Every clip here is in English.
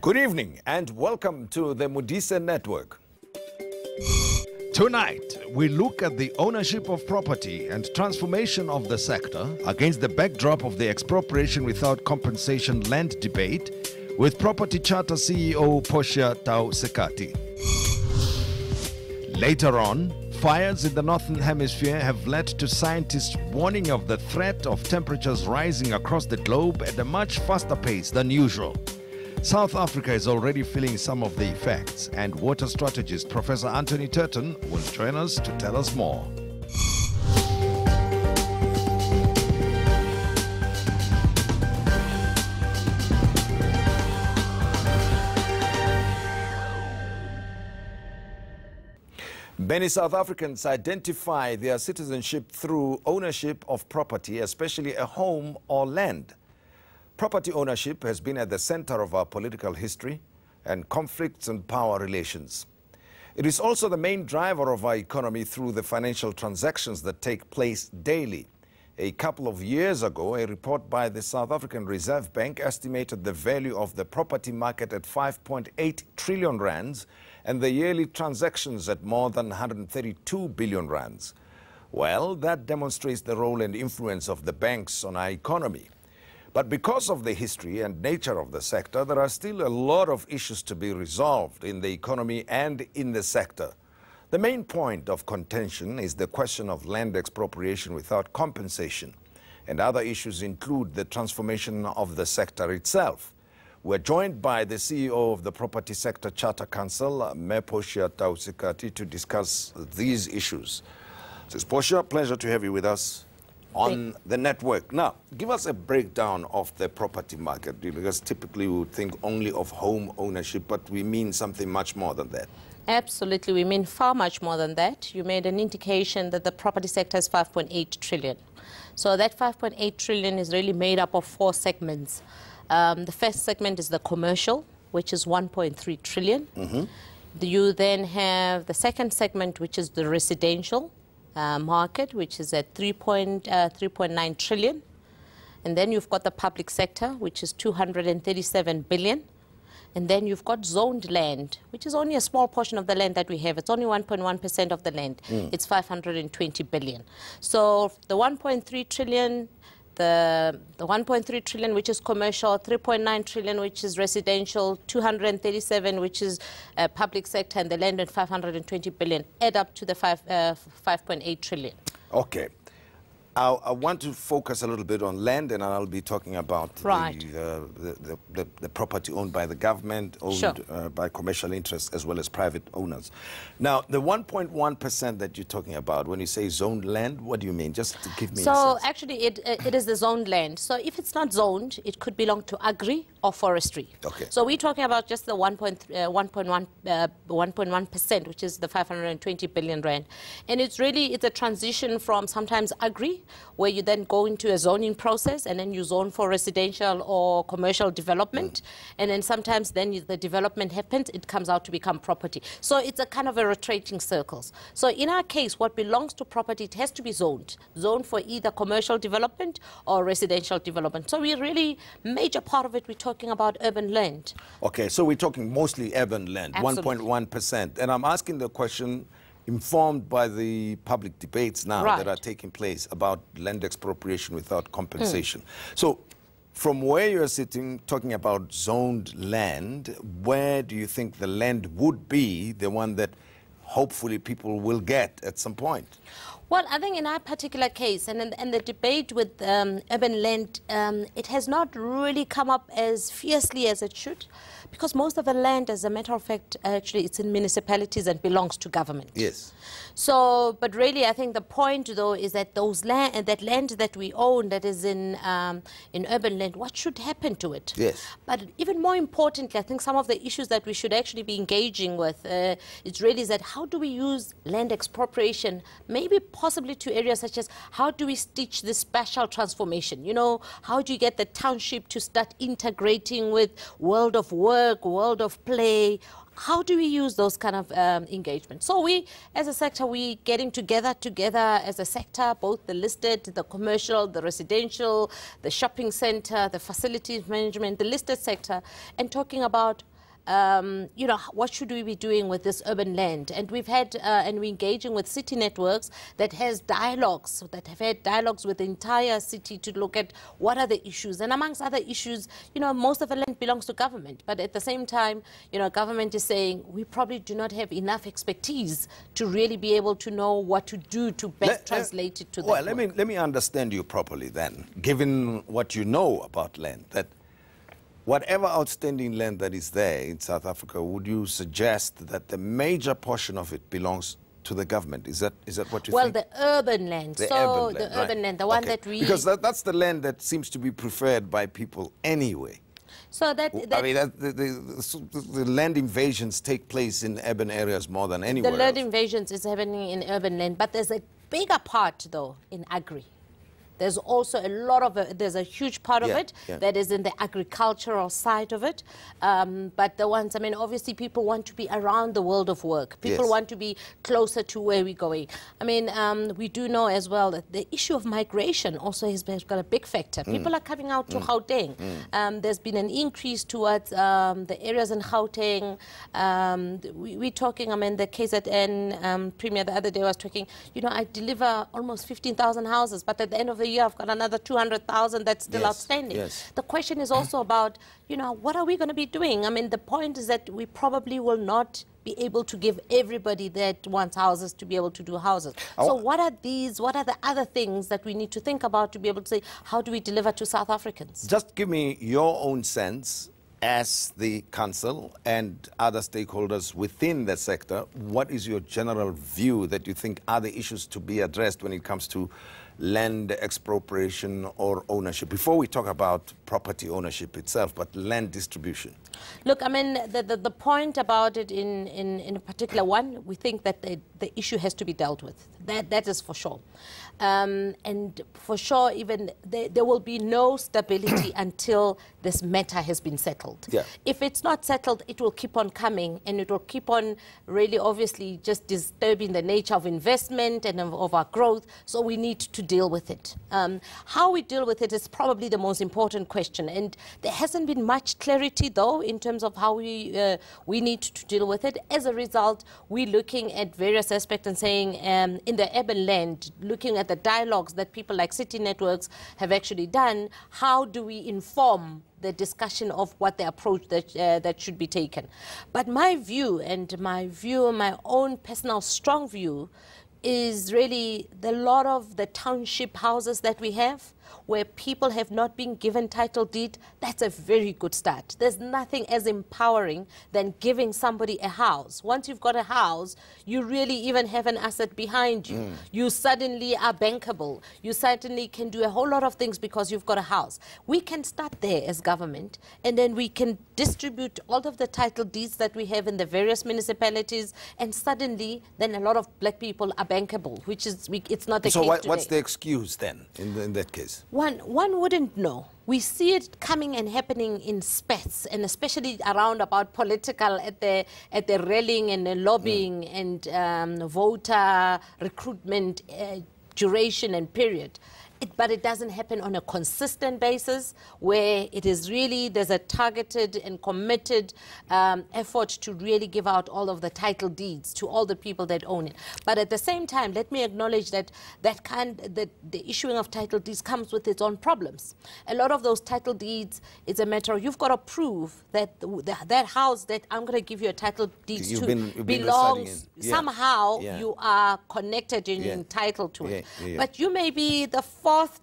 Good evening and welcome to the Modise Network. Tonight, we look at the ownership of property and transformation of the sector against the backdrop of the expropriation without compensation land debate with Property Charter CEO Portia Tau-Sekati. Later on, fires in the Northern Hemisphere have led to scientists warning of the threat of temperatures rising across the globe at a much faster pace than usual. South Africa is already feeling some of the effects, and water strategist Professor Anthony Turton will join us to tell us more. Many South Africans identify their citizenship through ownership of property, especially a home or land. Property ownership has been at the center of our political history and conflicts and power relations. It is also the main driver of our economy through the financial transactions that take place daily. A couple of years ago, a report by the South African Reserve Bank estimated the value of the property market at 5.8 trillion rands and the yearly transactions at more than 132 billion rands. Well, that demonstrates the role and influence of the banks on our economy. But because of the history and nature of the sector, there are still a lot of issues to be resolved in the economy and in the sector. The main point of contention is the question of land expropriation without compensation, and other issues include the transformation of the sector itself. We're joined by the CEO of the Property Sector Charter Council, Mayor Portia Tau-Sekati, to discuss these issues. Ms. Portia, pleasure to have you with us on the network. Now, give us a breakdown of the property market, because typically we would think only of home ownership, but we mean something much more than that. Absolutely, we mean far much more than that. You made an indication that the property sector is 5.8 trillion. So that 5.8 trillion is really made up of four segments. The first segment is the commercial, which is 1.3 trillion. You then have the second segment, which is the residential market, which is at 3.9 trillion. And then you've got the public sector, which is 237 billion. And then you've got zoned land, which is only a small portion of the land that we have. It's only 1.1% of the land. It's 520 billion. So the 1.3 trillion, the 1.3 trillion, which is commercial, 3.9 trillion, which is residential, 237, which is public sector, and the land at 520 billion, add up to the 5.8 trillion. Okay. I want to focus a little bit on land, and I'll be talking about the property owned by the government, owned by commercial interests, as well as private owners. Now, the 1.1% that you're talking about, when you say zoned land, what do you mean? Just to give me a sense. So actually, it is the zoned land. So if it's not zoned, it could belong to agri or forestry. Okay. So we're talking about just the 1.1%, which is the 520 billion rand. And it's a transition from sometimes agri, where you then go into a zoning process and then you zone for residential or commercial development. And then sometimes then the development happens, it comes out to become property. So it's a kind of a rotating circles. So in our case, what belongs to property, it has to be zoned for either commercial development or residential development. So we really, major part of it, we're talking about urban land. Okay, so we're talking mostly urban land, 1.1%. And I'm asking the question informed by the public debates now that are taking place about land expropriation without compensation. So from where you're sitting, talking about zoned land, where do you think the land would be, the one that hopefully people will get at some point? Well, I think in our particular case, and the debate with urban land, it has not really come up as fiercely as it should, because most of the land, as a matter of fact, actually it's in municipalities and belongs to government. Yes. So, but really, I think the point, though, is that that land that we own, that is in urban land, what should happen to it? Yes. But even more importantly, I think some of the issues that we should actually be engaging with, it's really is that how do we use land expropriation, maybe possibly to areas such as how do we stitch this spatial transformation? You know, how do you get the township to start integrating with world of work, world of play? How do we use those kind of engagements? So we, as a sector, we getting together as a sector, both the listed, the commercial, the residential, the shopping center, the facilities management, the listed sector, and talking about you know, what should we be doing with this urban land? And we've had, and we're engaging with city networks that has dialogues, that have had dialogues with the entire city to look at what are the issues. And amongst other issues, you know, most of the land belongs to government. But at the same time, you know, government is saying we probably do not have enough expertise to really be able to know what to do to best translate it to the Well, let me understand you properly then, given what you know about land, that whatever outstanding land that is there in South Africa, would you suggest that the major portion of it belongs to the government? Is that what you think? Well, the urban land. The so urban land, the urban land, the one that we... Because that's the land that seems to be preferred by people anyway. So I mean, the land invasions take place in urban areas more than anywhere The land else. invasions is happening in urban land, but there's a bigger part, though, in agri. There's also a lot of, there's a huge part of it that is in the agricultural side of it. But the ones, I mean, obviously people want to be around the world of work. People want to be closer to where we're going. I mean, we do know as well that the issue of migration also has got a big factor. People are coming out to Gauteng. There's been an increase towards the areas in Gauteng. We're talking, I mean, the KZN Premier the other day was talking, you know, I deliver almost 15,000 houses, but at the end of the year, I've got another 200,000 that's still outstanding. The question is also about, you know, what are we going to be doing? I mean, the point is that we probably will not be able to give everybody that wants houses to be able to do houses. So what are the other things that we need to think about to be able to say, how do we deliver to South Africans? Just give me your own sense as the council and other stakeholders within the sector. What is your general view that you think are the issues to be addressed when it comes to land expropriation or ownership, before we talk about property ownership itself, but land distribution? Look, I mean, the point about it in a particular one, we think that the issue has to be dealt with. That is for sure. And for sure, even there will be no stability until this matter has been settled. If it's not settled, it will keep on coming, and it will keep on really obviously just disturbing the nature of investment and of our growth. So we need to deal with it. How we deal with it is probably the most important question. And there hasn't been much clarity, though, in terms of how we need to deal with it. As a result, we're looking at various aspects and saying, in the urban land, looking at the dialogues that people like city networks have actually done, how do we inform the discussion of what the approach that should be taken? But my view, my own personal strong view, is really a lot of the township houses that we have, where people have not been given title deed. That's a very good start. There's nothing as empowering than giving somebody a house. Once you've got a house, you really even have an asset behind you. You suddenly are bankable. You certainly can do a whole lot of things because you've got a house. We can start there as government, and then we can distribute all of the title deeds that we have in the various municipalities, and suddenly then a lot of black people are bankable, which is, it's not the case today. So what's the excuse then in that case? One wouldn't know. We see it coming and happening in spats, and especially around about political, at the rallying and the lobbying and voter recruitment duration and period. But it doesn't happen on a consistent basis, where it is really, there's a targeted and committed effort to really give out all of the title deeds to all the people that own it. But at the same time, let me acknowledge that the issuing of title deeds comes with its own problems. A lot of those title deeds, it's a matter of, you've got to prove that that house that I'm going to give you a title deed to belongs, somehow you are connected and entitled to it. But you may be the fourth,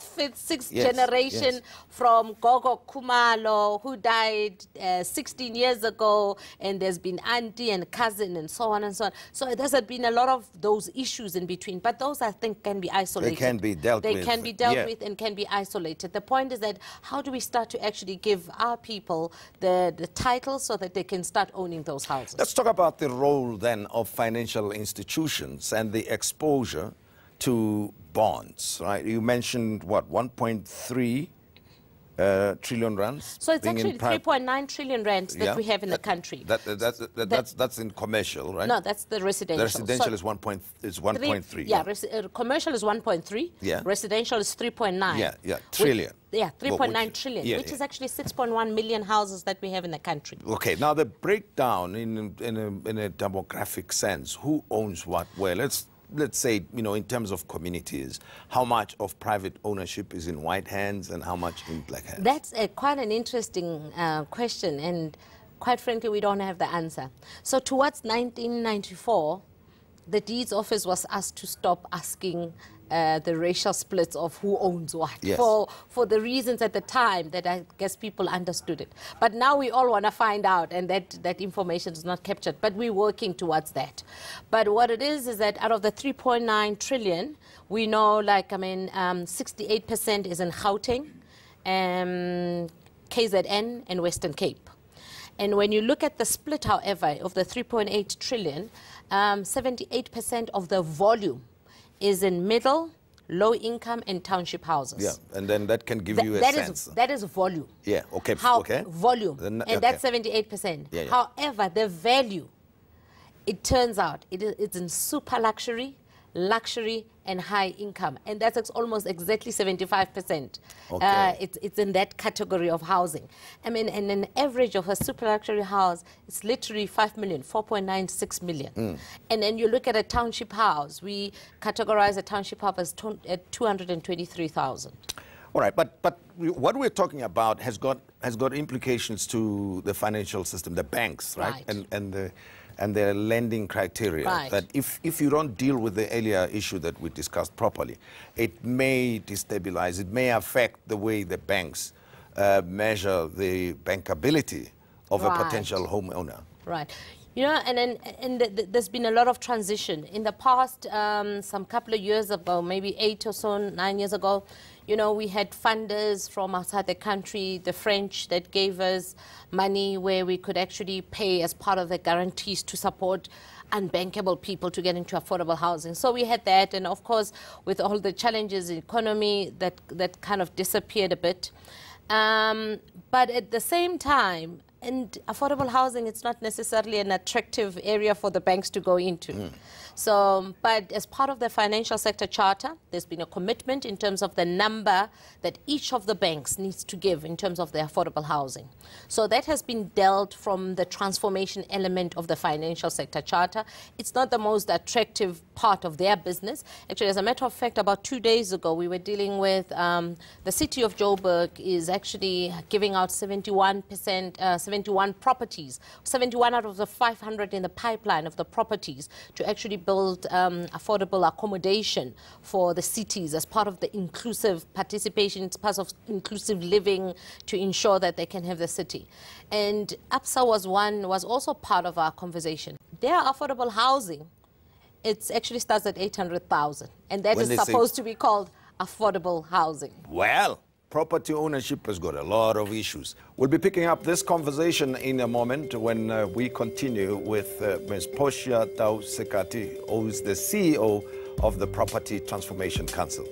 fifth, sixth generation from Gogo Kumalo, who died 16 years ago, and there's been auntie and cousin and so on and so on. So there's been a lot of those issues in between, but those, I think, can be isolated. They can be dealt with. They can be dealt with and can be isolated. The point is that how do we start to actually give our people the title so that they can start owning those houses? Let's talk about the role then of financial institutions and the exposure to bonds, right? You mentioned, what, 1.3 trillion rands. So it's actually 3.9 trillion rands that we have in the country. That's in commercial, right? No, that's the residential. The residential is 1.3. Yeah, commercial is 1.3. Yeah. Residential is 3.9. Yeah, trillion. Yeah, 3.9 trillion, which is actually 6.1 million houses that we have in the country. Okay, now the breakdown in a demographic sense, who owns what where? Let's say, you know, in terms of communities, how much of private ownership is in white hands and how much in black hands? That's quite an interesting question, and quite frankly, we don't have the answer. So towards 1994, the Deeds Office was asked to stop asking the racial splits of who owns what, yes, for the reasons at the time that I guess people understood it. But now we all want to find out, and that information is not captured, but we're working towards that. But what it is that out of the 3.9 trillion, we know, like, I mean, 68% is in Gauteng, KZN, and Western Cape. And when you look at the split, however, of the 3.8 trillion, 78% of the volume is in middle, low income and township houses. Yeah, and then that can give you a sense. That is volume. Yeah, okay. Volume, and okay, that's 78%. Yeah, yeah. However, the value, it turns out, it's in super luxury, luxury and high income, and that's almost exactly 75%. Okay. It's in that category of housing. I mean, and an average of a super luxury house is literally 5 million, 4.96 million. And then you look at a township house, we categorize a township house as at 223,000. All right, but what we're talking about has got implications to the financial system, the banks, right? And their lending criteria. Right. That if you don't deal with the earlier issue that we discussed properly, it may destabilize, it may affect the way the banks measure the bankability of a potential homeowner. Right. You know, and there's been a lot of transition. In the past, some couple of years ago, maybe 8 or so, 9 years ago, you know, we had funders from outside the country, the French, that gave us money where we could actually pay as part of the guarantees to support unbankable people to get into affordable housing. So we had that, and of course, with all the challenges in the economy, that kind of disappeared a bit. But at the same time, and affordable housing, it's not necessarily an attractive area for the banks to go into. So, but as part of the financial sector charter, there's been a commitment in terms of the number that each of the banks needs to give in terms of the affordable housing. So that has been dealt from the transformation element of the financial sector charter. It's not the most attractive part of their business. Actually, as a matter of fact, about 2 days ago, we were dealing with the city of Joburg is actually giving out 71 properties, 71 out of the 500 in the pipeline of the properties to actually build affordable accommodation for the cities as part of the inclusive participation, it's part of inclusive living to ensure that they can have the city. And APSA was also part of our conversation. Their affordable housing, it actually starts at 800,000, and that is supposed to be called affordable housing. Well, property ownership has got a lot of issues. We'll be picking up this conversation in a moment when we continue with Ms. Portia Tau-Sekati, who is the CEO of the Property Transformation Council.